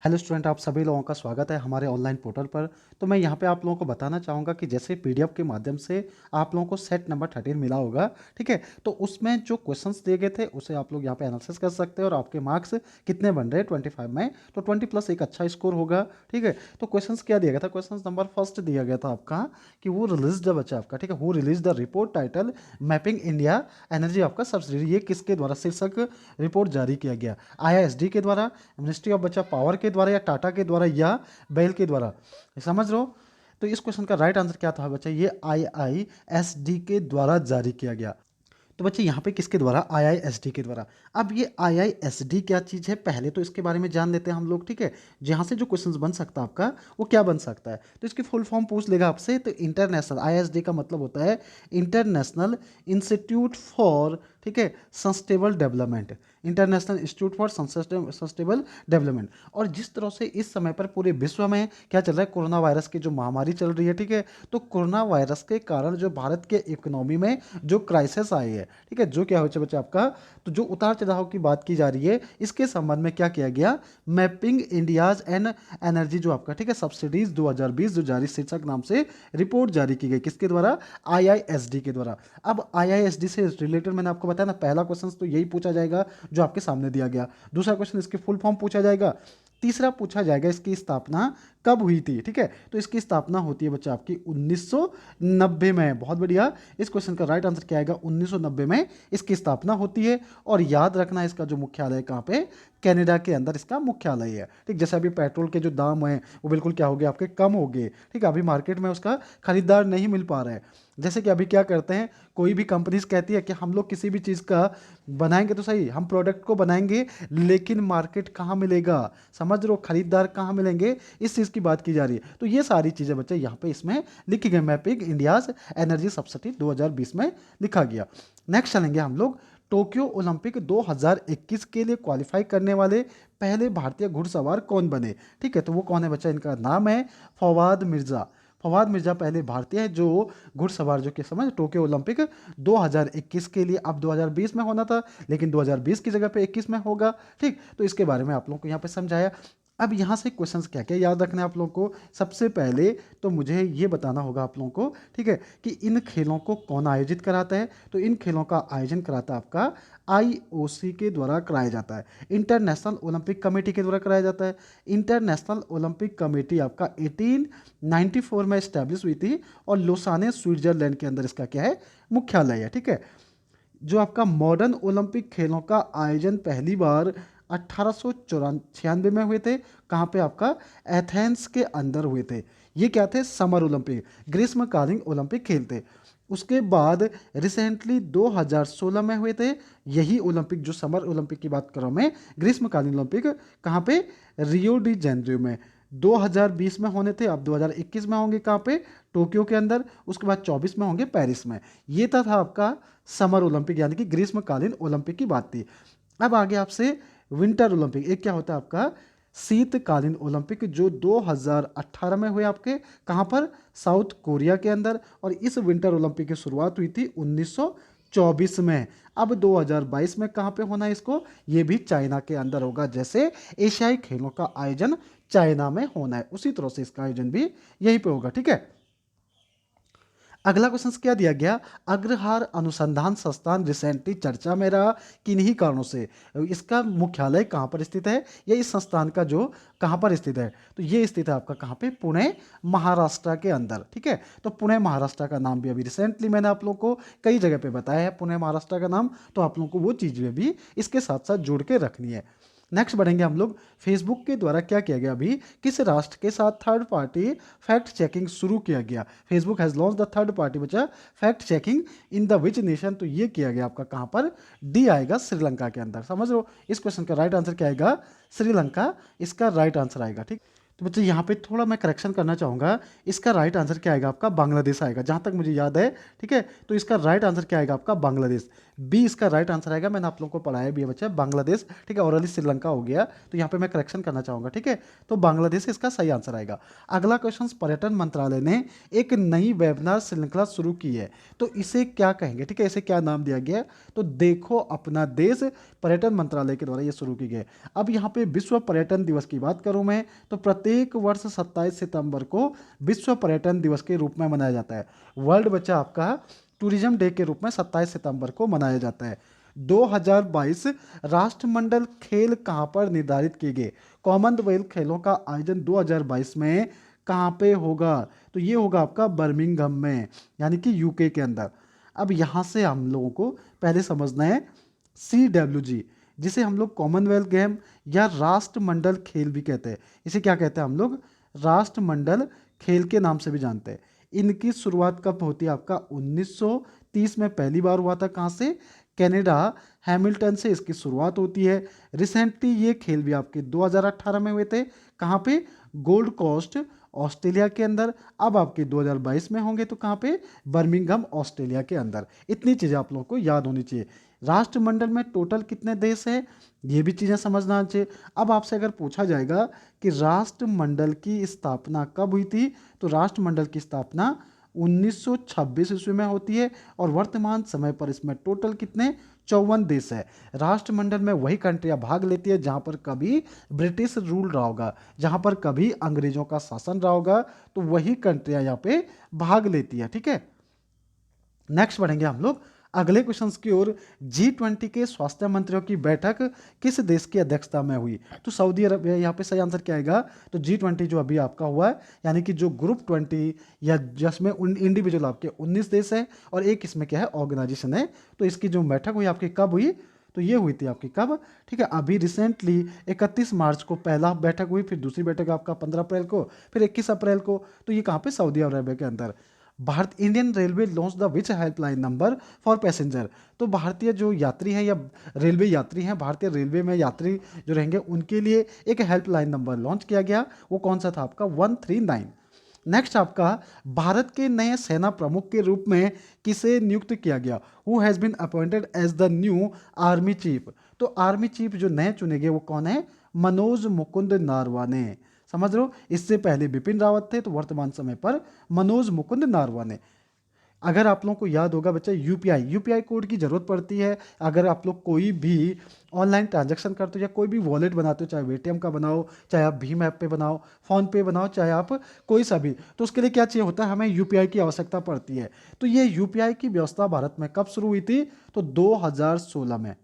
Hello student, आप सभी लोगों का स्वागत है हमारे ऑनलाइन पोर्टल पर। तो मैं यहाँ पे आप लोगों को बताना चाहूँगा कि जैसे पीडीएफ के माध्यम से आप लोगों को सेट नंबर 13 मिला होगा, ठीक है। तो उसमें जो क्वेश्चंस दिए गए थे उसे आप लोग यहाँ पे एनालिसिस कर सकते हैं और आपके मार्क्स कितने बन रहे हैं 25 में, तो 20+ एक अच्छा स्कोर होगा, ठीक है। तो क्वेश्चंस क्या दिया गया था, क्वेश्चन नंबर फर्स्ट दिया गया था आपका कि वो रिलीज द बच्चा आपका, ठीक है, वो release the report title mapping India energy आपका सब्सिडी, ये किसके द्वारा शीर्षक रिपोर्ट जारी किया गया, आईआईएसडी के द्वारा, मिनिस्ट्री ऑफ बच्चा पावर के द्वारा या टाटा के द्वारा या बेल के द्वारा। समझ रहे हो? तो इस क्वेश्चन का राइट आंसर क्या था बच्चा, ये आईआईएसडी के द्वारा जारी किया गया। तो बच्चे यहाँ पे किसके द्वारा, आईआईएसडी के द्वारा। अब ये आईआईएसडी क्या चीज़ है, पहले तो इसके बारे में जान लेते हैं हम लोग, ठीक है। जहाँ से जो क्वेश्चंस बन सकता है आपका, वो क्या बन सकता है, तो इसकी फुल फॉर्म पूछ लेगा आपसे। तो इंटरनेशनल, आईआईएसडी का मतलब होता है इंटरनेशनल इंस्टीट्यूट फॉर, ठीक है, sustainable development, international institute for sustainable development. और जिस तरह से इस समय पर पूरे विश्व में क्या चल रहा है, कोरोना वायरस की जो महामारी चल रही है, ठीक है। तो कोरोना वायरस के कारण जो भारत के इकोनॉमी में जो क्राइसिस आई है, ठीक है, जो क्या हो बच्चा आपका, तो जो उतार चढ़ाव की बात की जा रही है, इसके संबंध में क्या किया गया, मैपिंग इंडियाज एंड एनर्जी जो आपका, ठीक है, सब्सिडीज 2020 जो जारी शीर्षक नाम से रिपोर्ट जारी की गई, किसके द्वारा, आईआईएसडी के द्वारा। अब आईआईएसडी से रिलेटेड मैंने आपको बताया ना, पहला क्वेश्चन तो यही पूछा जाएगा जो आपके सामने दिया गया, दूसरा क्वेश्चन इसकी फुल फॉर्म पूछा जाएगा, तीसरा पूछा जाएगा इसकी स्थापना कब हुई थी, ठीक है। तो इसकी स्थापना होती है बच्चा आपकी 1990 में। बहुत बढ़िया, इस क्वेश्चन का राइट आंसर क्या आएगा, 1990 में इसकी स्थापना होती है। और याद रखना इसका जो मुख्यालय कहाँ पे, कनाडा के अंदर इसका मुख्यालय है, ठीक। जैसे अभी पेट्रोल के जो दाम हैं वो बिल्कुल क्या हो गए आपके, कम हो गए, ठीक है। अभी मार्केट में उसका खरीदार नहीं मिल पा रहा है। जैसे कि अभी क्या करते हैं, कोई भी कंपनीज कहती है कि हम लोग किसी भी चीज़ का बनाएंगे तो सही, हम प्रोडक्ट को बनाएंगे, लेकिन मार्केट कहाँ मिलेगा, समझ रहे हो, खरीदार कहाँ मिलेंगे, इस चीज़ की बात की जा रही है। तो ये सारी चीज़ें बच्चे यहाँ पे इसमें लिखी गई, मैपिंग इंडियाज एनर्जी सब्सिडी 2020 में लिखा गया। नेक्स्ट चलेंगे हम लोग, टोक्यो ओलंपिक 2021 के लिए क्वालिफाई करने वाले पहले भारतीय घुड़सवार कौन बने, ठीक है। तो वो कौन है बच्चा, इनका नाम है फवाद मिर्जा। फवाद मिर्जा पहले भारतीय है जो घुड़सवार, जो कि समझ, टोक्यो ओलंपिक 2021 के लिए, अब 2020 में होना था लेकिन 2020 की जगह पे 21 में होगा, ठीक। तो इसके बारे में आप लोगों को यहाँ पे समझाया। अब यहाँ से क्वेश्चंस क्या क्या याद रखना है आप लोगों को, सबसे पहले तो मुझे ये बताना होगा आप लोगों को, ठीक है, कि इन खेलों को कौन आयोजित कराता है। तो इन खेलों का आयोजन कराता है आपका आईओसी के द्वारा कराया जाता है, इंटरनेशनल ओलंपिक कमेटी के द्वारा कराया जाता है। इंटरनेशनल ओलंपिक कमेटी आपका 1894 में इस्टेब्लिश हुई थी और लोसाने स्विट्जरलैंड के अंदर इसका क्या है, मुख्यालय है, ठीक है। जो आपका मॉडर्न ओलंपिक खेलों का आयोजन पहली बार 1896 में हुए थे, कहाँ पे आपका, एथेंस के अंदर हुए थे। ये क्या थे, समर ओलंपिक, ग्रीष्मकालीन ओलंपिक खेल थे। उसके बाद रिसेंटली 2016 में हुए थे यही ओलंपिक, जो समर ओलंपिक की बात कर रहा हूँ मैं, ग्रीष्मकालीन ओलंपिक, कहाँ पे, रियो डी जेनेरियो में। 2020 में होने थे, अब 2021 में होंगे, कहाँ पे, टोक्यो के अंदर। उसके बाद 24 में होंगे पेरिस में। ये था आपका समर ओलंपिक, यानी कि ग्रीष्मकालीन ओलंपिक की बात थी। अब आगे आपसे विंटर ओलंपिक, एक क्या होता है आपका, शीतकालीन ओलंपिक, जो 2018 में हुए आपके, कहाँ पर, साउथ कोरिया के अंदर। और इस विंटर ओलंपिक की शुरुआत हुई थी 1924 में। अब 2022 में कहाँ पे होना है इसको, ये भी चाइना के अंदर होगा। जैसे एशियाई खेलों का आयोजन चाइना में होना है, उसी तरह से इसका आयोजन भी यहीं पे होगा, ठीक है। अगला क्वेश्चन क्या दिया गया, अग्रहार अनुसंधान संस्थान रिसेंटली चर्चा में रहा किन्हीं कारणों से। इसका मुख्यालय कहाँ पर स्थित है, या इस संस्थान का जो कहाँ पर स्थित है, तो ये स्थित है आपका कहाँ पे, पुणे महाराष्ट्र के अंदर, ठीक है। तो पुणे महाराष्ट्र का नाम भी अभी रिसेंटली मैंने आप लोग को कई जगह पे बताया है, पुणे महाराष्ट्र का नाम, तो आप लोगों को वो चीज़ें भी इसके साथ साथ जोड़ के रखनी है। नेक्स्ट बढ़ेंगे हम लोग, फेसबुक के द्वारा क्या किया गया, अभी किस राष्ट्र के साथ थर्ड पार्टी फैक्ट चेकिंग शुरू किया गया। Facebook has launch the third party बचा fact checking in the which nation, तो ये किया गया आपका कहाँ पर, डी आएगा श्रीलंका के अंदर। समझ लो, इस क्वेश्चन का राइट आंसर क्या आएगा, श्रीलंका इसका राइट आंसर आएगा, ठीक। तो बच्चे यहाँ पे थोड़ा मैं करेक्शन करना चाहूँगा, इसका राइट आंसर क्या आएगा आपका, बांग्लादेश आएगा, जहाँ तक मुझे याद है, ठीक है। तो इसका राइट आंसर क्या आएगा आपका, बांग्लादेश। बी इसका राइट आंसर आएगा। मैंने आप लोगों को पढ़ाया भी है बच्चा, बांग्लादेश, ठीक है, और अली श्रीलंका हो गया, तो यहाँ पे मैं करेक्शन करना चाहूंगा, ठीक है, तो बांग्लादेश इसका सही आंसर आएगा। अगला क्वेश्चन, पर्यटन मंत्रालय ने एक नई वेबिनार श्रृंखला शुरू की है, तो इसे क्या कहेंगे, ठीक है, इसे क्या नाम दिया गया है? तो देखो अपना देश पर्यटन मंत्रालय के द्वारा ये शुरू की गई। अब यहाँ पे विश्व पर्यटन दिवस की बात करूं मैं, तो प्रत्येक वर्ष 27 सितंबर को विश्व पर्यटन दिवस के रूप में मनाया जाता है। वर्ल्ड बच्चा आपका टूरिज्म डे के रूप में 27 सितंबर को मनाया जाता है। 2022 राष्ट्रमंडल खेल कहाँ पर निर्धारित किए गए? कॉमनवेल्थ खेलों का आयोजन 2022 में कहाँ पे होगा? तो ये होगा आपका बर्मिंघम में, यानी कि यूके के अंदर। अब यहाँ से हम लोगों को पहले समझना है CWG, जिसे हम लोग कॉमनवेल्थ गेम या राष्ट्रमंडल खेल भी कहते हैं। इसे क्या कहते हैं हम लोग? राष्ट्रमंडल खेल के नाम से भी जानते हैं। इनकी शुरुआत कब होती है? आपका 1930 में पहली बार हुआ था। कहाँ से? कनाडा, हैमिल्टन से इसकी शुरुआत होती है। रिसेंटली ये खेल भी आपके 2018 में हुए थे। कहाँ पे? गोल्ड कोस्ट, ऑस्ट्रेलिया के अंदर। अब आपके 2022 में होंगे तो कहाँ पे? बर्मिंघम, ऑस्ट्रेलिया के अंदर। इतनी चीज़ें आप लोगों को याद होनी चाहिए। राष्ट्रमंडल में टोटल कितने देश हैं, ये भी चीज़ें समझना चाहिए। अब आपसे अगर पूछा जाएगा कि राष्ट्रमंडल की स्थापना कब हुई थी, तो राष्ट्रमंडल की स्थापना 1926 ईस्वी में होती है, और वर्तमान समय पर इसमें टोटल कितने? 54 देश है। राष्ट्रमंडल में वही कंट्रियां भाग लेती है जहां पर कभी ब्रिटिश रूल रहा होगा, जहां पर कभी अंग्रेजों का शासन रहा होगा, तो वही कंट्रियां यहाँ पे भाग लेती है, ठीक है। नेक्स्ट बढ़ेंगे हम लोग अगले क्वेश्चंस की ओर। G20 के स्वास्थ्य मंत्रियों की बैठक किस देश की अध्यक्षता में हुई? तो सऊदी अरब है। यहाँ पे सही आंसर क्या आएगा? तो G20 जो अभी आपका हुआ है, यानी कि जो ग्रुप 20 या जिसमें इंडिविजुअल आपके 19 देश है और एक इसमें क्या है, ऑर्गेनाइजेशन है, तो इसकी जो बैठक हुई आपकी कब हुई? तो ये हुई थी आपकी कब, ठीक है, अभी रिसेंटली 31 मार्च को पहला बैठक हुई, फिर दूसरी बैठक आपका 15 अप्रैल को, फिर 21 अप्रैल को। तो ये कहाँ पे? सऊदी अरब के अंदर। Bharat Indian railway launch the which helpline number for passenger? तो भारतीय जो यात्री हैं या रेलवे यात्री हैं, भारतीय रेलवे में यात्री जो रहेंगे उनके लिए एक हेल्पलाइन नंबर लॉन्च किया गया। वो कौन सा था? आपका 139। नेक्स्ट आपका भारत के नए सेना प्रमुख के रूप में किसे नियुक्त किया गया? Who has been appointed as the new army chief? तो आर्मी चीफ जो नए चुने गए वो कौन है? मनोज मुकुंद नारवाने। समझ रहे हो? इससे पहले बिपिन रावत थे, तो वर्तमान समय पर मनोज मुकुंद नारवाने। अगर आप लोगों को याद होगा बच्चा, यूपीआई कोड की जरूरत पड़ती है अगर आप लोग कोई भी ऑनलाइन ट्रांजैक्शन करते हो या कोई भी वॉलेट बनाते हो, चाहे पेटीएम का बनाओ, चाहे आप भीम ऐप पे बनाओ, फोन पे बनाओ, चाहे आप कोई सा भी, तो उसके लिए क्या चाहिए होता है? हमें यूपीआई की आवश्यकता पड़ती है। तो ये यूपीआई की व्यवस्था भारत में कब शुरू हुई थी? तो 2016 में।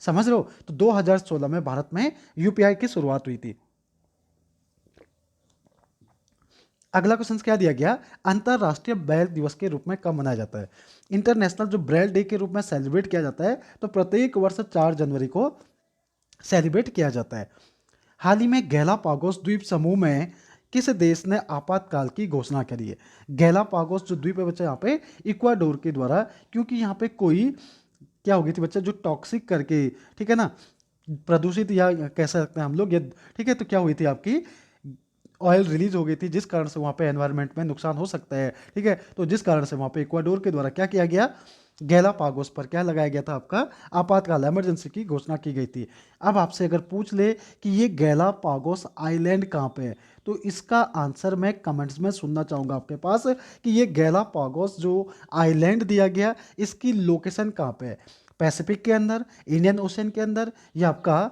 समझ रहे हो? तो 2016 में भारत में यूपीआई की शुरुआत हुई थी। अगला क्वेश्चन क्या दिया गया? अंतरराष्ट्रीय ब्रेल दिवस के रूप में कब मनाया जाता है? इंटरनेशनल जो ब्रेल डे के रूप में सेलिब्रेट किया जाता है, तो प्रत्येक वर्ष 4 जनवरी को सेलिब्रेट किया जाता है। हाल ही में गैलापागोस द्वीप समूह में किस देश ने आपातकाल की घोषणा करी है? गैलापागोस जो द्वीप है बच्चा, यहाँ पे इक्वाडोर के द्वारा, क्योंकि यहाँ पे कोई क्या हो गई थी बच्चा, जो टॉक्सिक करके, ठीक है ना, प्रदूषित या कह सकते हैं हम लोग ये, ठीक है, तो क्या हुई थी आपकी ऑयल रिलीज हो गई थी, जिस कारण से वहाँ पे एनवायरनमेंट में नुकसान हो सकता है, ठीक है, तो जिस कारण से वहाँ पे इक्वाडोर के द्वारा क्या किया गया, गैलापागोस पर क्या लगाया गया था? आपका आपातकाल, इमरजेंसी की घोषणा की गई थी। अब आपसे अगर पूछ ले कि ये गैलापागोस आइलैंड कहाँ पे है, तो इसका आंसर मैं कमेंट्स में सुनना चाहूँगा आपके पास कि ये गैलापागोस जो आइलैंड दिया गया, इसकी लोकेशन कहाँ पे है? पैसिफिक के अंदर, इंडियन ओशन के अंदर, या आपका,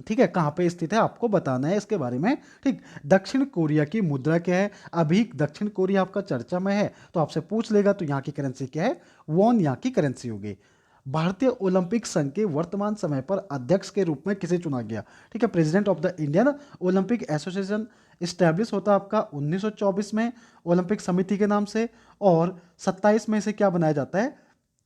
ठीक है, कहाँ पे स्थित है आपको बताना है इसके बारे में, ठीक। दक्षिण कोरिया की मुद्रा क्या है? अभी दक्षिण कोरिया आपका चर्चा में है, तो आपसे पूछ लेगा तो यहाँ की करेंसी क्या है? वॉन यहाँ की करेंसी होगी। भारतीय ओलंपिक संघ के वर्तमान समय पर अध्यक्ष के रूप में किसे चुना गया? ठीक है, president of the Indian Olympic association establish होता है आपका 1924 में ओलंपिक समिति के नाम से, और 27 में से क्या बनाया जाता है?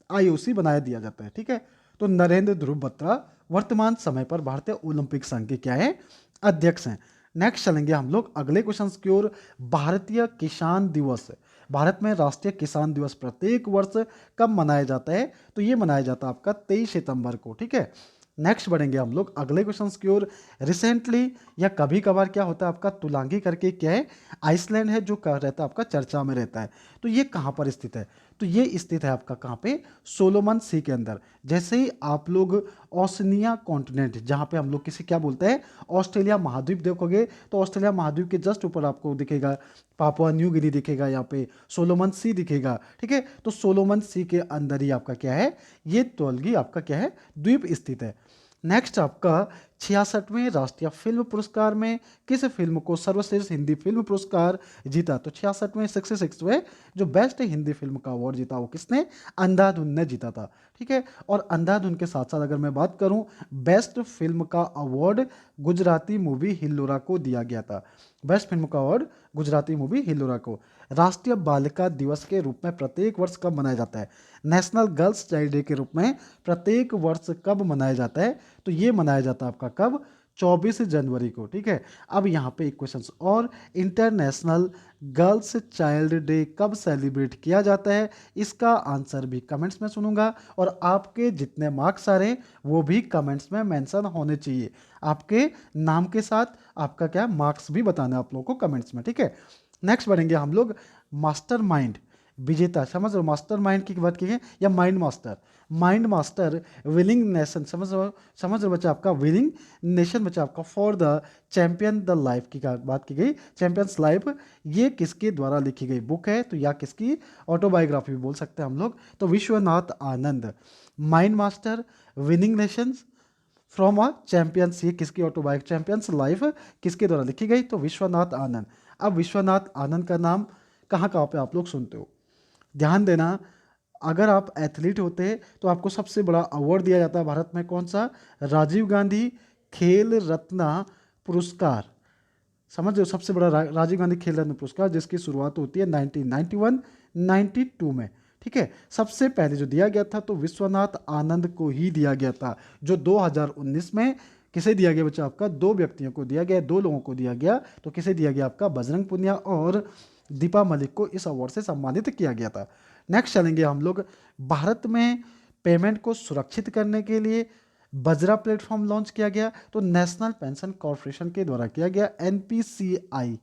आईओसी बनाया दिया जाता है, ठीक है। तो नरेंद्र ध्रुव बत्रा वर्तमान समय पर भारतीय ओलंपिक संघ के क्या है? अध्यक्ष हैं। नेक्स्ट चलेंगे हम लोग अगले क्वेश्चन की ओर। भारतीय किसान दिवस, भारत में राष्ट्रीय किसान दिवस प्रत्येक वर्ष कब मनाया जाता है? तो ये मनाया जाता है आपका 23 सितंबर को, ठीक है। नेक्स्ट बढ़ेंगे हम लोग अगले क्वेश्चन की ओर। रिसेंटली या कभी कभार क्या होता है आपका, तुलांगी करके क्या है, आइसलैंड है जो रहता है आपका चर्चा में रहता है, तो ये कहाँ पर स्थित है? तो ये स्थित है आपका कहाँ पे, सोलोमन सी के अंदर। जैसे ही आप लोग ओशनिया कॉन्टिनेंट, जहाँ पे हम लोग किसी क्या बोलते हैं, ऑस्ट्रेलिया महाद्वीप देखोगे, तो ऑस्ट्रेलिया महाद्वीप के जस्ट ऊपर आपको दिखेगा पापुआ न्यू गिनी दिखेगा, यहाँ पे सोलोमन सी दिखेगा, ठीक है। तो सोलोमन सी के अंदर ही आपका क्या है, ये टोलगी आपका क्या है, द्वीप स्थित है। नेक्स्ट आपका 66वें राष्ट्रीय फिल्म पुरस्कार में किस फिल्म को सर्वश्रेष्ठ हिंदी फिल्म पुरस्कार जीता? तो 66वें 66वें जो बेस्ट हिंदी फिल्म का अवार्ड जीता वो किसने, अंधाधुन ने जीता था, ठीक है। और अंधाधुन के साथ साथ अगर मैं बात करूं, बेस्ट फिल्म का अवार्ड गुजराती मूवी हिल्लोरा को दिया गया था। बेस्ट फिल्म का अवार्ड गुजराती मूवी हिल्लोरा को। राष्ट्रीय बालिका दिवस के रूप में प्रत्येक वर्ष कब मनाया जाता है? नेशनल गर्ल्स चाइल्ड डे के रूप में प्रत्येक वर्ष कब मनाया जाता है? तो ये मनाया जाता है आपका कब, 24 जनवरी को, ठीक है। अब यहाँ पे एक क्वेश्चन और, इंटरनेशनल गर्ल्स चाइल्ड डे कब सेलिब्रेट किया जाता है? इसका आंसर भी कमेंट्स में सुनूंगा, और आपके जितने मार्क्स आ रहे हैं वो भी कमेंट्स में मेंशन होने चाहिए। आपके नाम के साथ आपका क्या मार्क्स भी बताना है आप लोगों को कमेंट्स में, ठीक है। नेक्स्ट बढ़ेंगे हम लोग, मास्टरमाइंड विजेता, समझ रहे हो, मास्टरमाइंड की बात की है, या mind master, mind master willing nation, समझ रहे हो बच्चा, आपका विलिंग नेशन बच्चा आपका for the champion the life की बात की गई, चैंपियंस लाइफ, ये किसके द्वारा लिखी गई बुक है? तो या किसकी ऑटोबायोग्राफी भी बोल सकते हैं हम लोग, तो Vishwanath Anand. Mind master, winning nations from a champions, ये किसकी ऑटोबायो, चैंपियंस लाइफ किसके द्वारा लिखी गई? तो विश्वनाथ आनंद। अब विश्वनाथ आनंद का नाम कहाँ कहाँ पे आप लोग सुनते हो? ध्यान देना, अगर आप एथलीट होते तो आपको सबसे बड़ा अवार्ड दिया जाता है भारत में, कौन सा? राजीव गांधी खेल रत्न पुरस्कार, समझ रहे हो, सबसे बड़ा राजीव गांधी खेल रत्न पुरस्कार, जिसकी शुरुआत होती है 1991 92 में, ठीक है। सबसे पहले जो दिया गया था तो विश्वनाथ आनंद को ही दिया गया था, जो 2019 में किसे दिया गया बच्चा आपका, दो व्यक्तियों को दिया गया, दो लोगों को दिया गया। तो किसे दिया गया आपका, बजरंग पुनिया और दीपा मलिक को इस अवार्ड से सम्मानित किया गया था। नेक्स्ट चलेंगे हम लोग, भारत में पेमेंट को सुरक्षित करने के लिए बजरा प्लेटफॉर्म लॉन्च किया गया, तो नेशनल पेंशन कॉर्पोरेशन के द्वारा किया गया, एनपीसीआई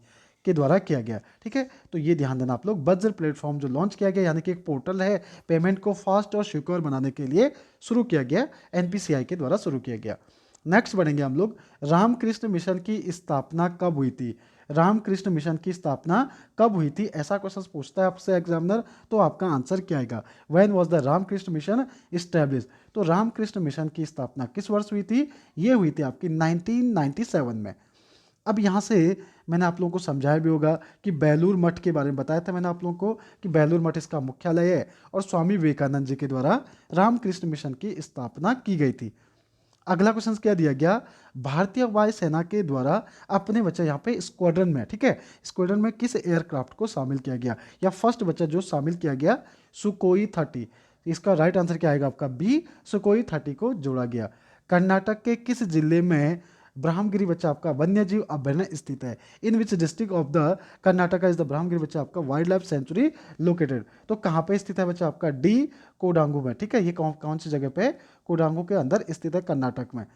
के द्वारा किया गया, ठीक है। तो ये ध्यान देना आप लोग, बज्र प्लेटफॉर्म जो लॉन्च किया गया, यानी कि एक पोर्टल है पेमेंट को फास्ट और सिक्योर बनाने के लिए शुरू किया गया, एनपीसीआई के द्वारा शुरू किया गया। नेक्स्ट बढ़ेंगे हम लोग, रामकृष्ण मिशन की स्थापना कब हुई थी? रामकृष्ण मिशन की स्थापना कब हुई थी, ऐसा क्वेश्चन पूछता है आपसे एग्जामिनर, तो आपका आंसर क्या आएगा? When was the Ramakrishna Mission establish? तो रामकृष्ण मिशन की स्थापना किस वर्ष हुई थी? ये हुई थी आपकी 1997 में। अब यहाँ से मैंने आप लोगों को समझाया भी होगा कि बेलूर मठ के बारे में बताया था मैंने आप लोगों को कि बेलूर मठ इसका मुख्यालय है, और स्वामी विवेकानंद जी के द्वारा रामकृष्ण मिशन की स्थापना की गई थी। अगला क्वेश्चन क्या दिया गया, भारतीय वायुसेना के द्वारा अपने बच्चा यहाँ पे स्क्वाड्रन में, ठीक है, स्क्वाड्रन में किस एयरक्राफ्ट को शामिल किया गया, या फर्स्ट बच्चा जो शामिल किया गया, सुकोई 30। इसका राइट आंसर क्या आएगा आपका, बी, सुकोई 30 को जोड़ा गया। कर्नाटक के किस जिले में ब्रह्मगिरी बच्चा आपका वन्य जीव अभयारण्य स्थित है? In which district of the Karnataka is the Brahmagiri बच्चा आपका वाइल्ड लाइफ सेंचुरी लोकेटेड? तो कहाँ पे स्थित है बच्चा आपका, डी, कोडांगू में, ठीक है। ये कौन कौन सी जगह पे, कोडांगू के अंदर स्थित है, कर्नाटक में।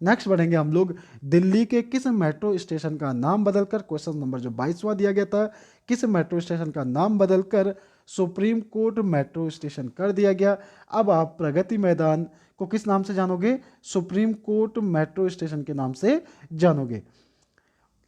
नेक्स्ट बढ़ेंगे हम लोग, दिल्ली के किस मेट्रो स्टेशन का नाम बदलकर, क्वेश्चन नंबर जो 22वां दिया गया था, किस मेट्रो स्टेशन का नाम बदलकर सुप्रीम कोर्ट मेट्रो स्टेशन कर दिया गया? अब आप प्रगति मैदान को किस नाम से जानोगे, सुप्रीम कोर्ट मेट्रो स्टेशन के नाम से जानोगे।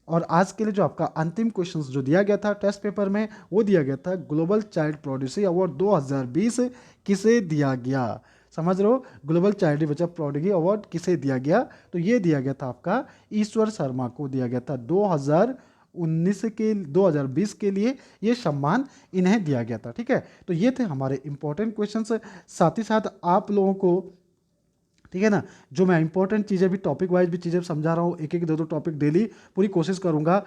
और आज के लिए जो आपका अंतिम क्वेश्चन जो दिया गया था टेस्ट पेपर में, वो दिया गया था, ग्लोबल चाइल्ड प्रोड्यूसी अवार्ड 2020 किसे दिया गया? समझ रहे हो, ग्लोबल चाइल्ड बच्चा प्रोडिगी अवार्ड किसे दिया गया? तो ये दिया गया था आपका ईश्वर शर्मा को दिया गया था, 2020 के लिए ये सम्मान इन्हें दिया गया था, ठीक है। तो ये थे हमारे इंपॉर्टेंट क्वेश्चंस, साथ ही साथ आप लोगों को, ठीक है ना, जो मैं इंपॉर्टेंट चीज़ें भी टॉपिक वाइज भी चीज़ें समझा रहा हूँ, एक एक दो दो टॉपिक डेली पूरी कोशिश करूँगा।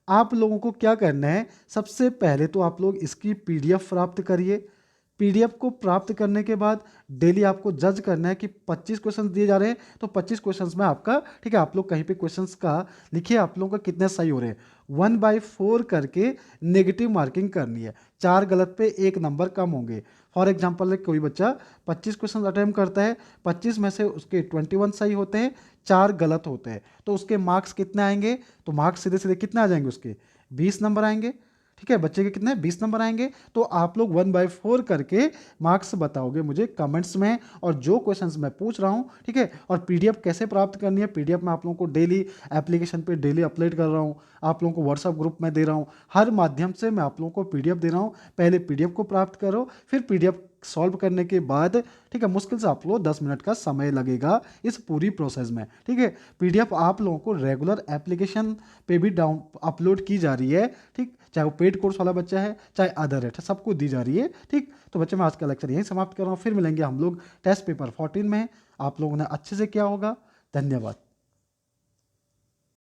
आप लोगों को क्या करना है, सबसे पहले तो आप लोग इसकी पीडीएफ प्राप्त करिए। पीडीएफ को प्राप्त करने के बाद डेली आपको जज करना है कि 25 क्वेश्चन दिए जा रहे हैं, तो 25 क्वेश्चंस में आपका, ठीक है, आप लोग कहीं पे क्वेश्चंस का लिखिए आप लोगों का कितने सही हो रहे हैं, 1/4 करके नेगेटिव मार्किंग करनी है, 4 गलत पे 1 नंबर कम होंगे। फॉर एग्जाम्पल कोई बच्चा 25 क्वेश्चन अटेम्प्ट करता है, 25 में से उसके 21 सही होते हैं, 4 गलत होते हैं, तो उसके मार्क्स कितने आएंगे? तो मार्क्स सीधे सीधे कितने आ जाएंगे उसके, 20 नंबर आएंगे, ठीक है, बच्चे के कितने 20 नंबर आएंगे। तो आप लोग 1/4 करके मार्क्स बताओगे मुझे कमेंट्स में। और जो क्वेश्चंस मैं पूछ रहा हूँ, ठीक है, और पीडीएफ कैसे प्राप्त करनी है, पीडीएफ मैं आप लोगों को डेली एप्लीकेशन पे डेली अपलोड कर रहा हूँ, आप लोगों को व्हाट्सअप ग्रुप में दे रहा हूँ, हर माध्यम से मैं आप लोगों को पीडीएफ दे रहा हूँ। पहले पीडीएफ को प्राप्त करो, फिर पीडीएफ सॉल्व करने के बाद, ठीक है, मुश्किल से आप लोग 10 मिनट का समय लगेगा इस पूरी प्रोसेस में। ठीक है, पीडीएफ आप लोगों को रेगुलर एप्लीकेशन पे भी डाउन अपलोड की जा रही है। ठीक, चाहे वो पेड कोर्स वाला बच्चा है चाहे अदर है, सबको दी जा रही है। ठीक, तो बच्चे मैं आज का लेक्चर यहीं समाप्त कर रहा हूँ, फिर मिलेंगे हम लोग टेस्ट पेपर 14 में। आप लोगों ने अच्छे से किया होगा। धन्यवाद।